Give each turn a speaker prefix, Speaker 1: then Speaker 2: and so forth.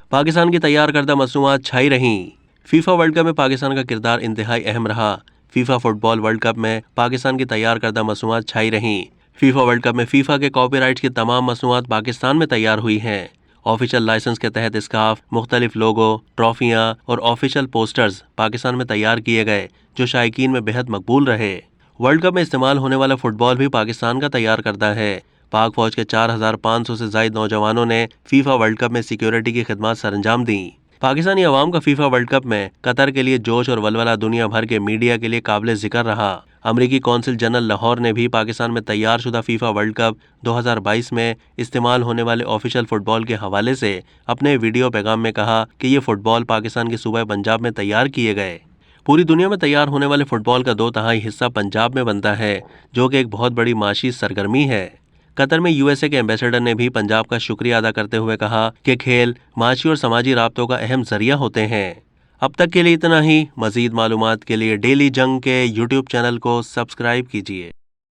Speaker 1: پاکستان کی تیار کردہ مصنوعات چھائی رہیں۔ فیفا ورلڈ کپ میں پاکستان کا کردار انتہائی اہم رہا۔ فیفا فٹ بال ورلڈ کپ میں پاکستان کی تیار کردہ مصنوعات چھائی رہیں۔ فیفا ورلڈ کپ میں فیفا کے کاپی رائٹس کی تمام مصنوعات پاکستان میں تیار ہوئی ہیں۔ آفیشل لائسنس کے تحت اسکارف، مختلف لوگو، ٹرافیاں اور آفیشل پوسٹرز پاکستان میں تیار کیے گئے جو شائقین میں بہت مقبول رہے۔ ورلڈ کپ میں استعمال ہونے والا فٹ بال بھی پاکستان کا تیار کردہ ہے۔ پاک فوج کے 4500 سے زائد نوجوانوں نے فیفا ورلڈ کپ میں سیکیورٹی کی خدمات سر انجام دیں۔ پاکستانی عوام کا فیفا ورلڈ کپ میں قطر کے لیے جوش اور ولولہ دنیا بھر کے میڈیا کے لیے قابل ذکر رہا۔ امریکی قونصل جنرل لاہور نے بھی پاکستان میں تیار شدہ فیفا ورلڈ کپ 2022 میں استعمال ہونے والے آفیشل فٹ بال کے حوالے سے اپنے ویڈیو پیغام میں کہا کہ یہ فٹ بال پاکستان کے صوبہ پنجاب میں تیار کیے گئے۔ پوری دنیا میں تیار ہونے والے فٹ بال کا 2/3 حصہ پنجاب میں بنتا ہے، جو کہ ایک بہت بڑی معاشی سرگرمی ہے۔ قطر میں USA کے ایمبیسڈر نے بھی پنجاب کا شکریہ ادا کرتے ہوئے کہا کہ کھیل معاشی اور سماجی رابطوں کا اہم ذریعہ ہوتے ہیں۔ اب تک کے لیے اتنا ہی۔ مزید معلومات کے لیے ڈیلی جنگ کے YouTube چینل کو سبسکرائب کیجیے۔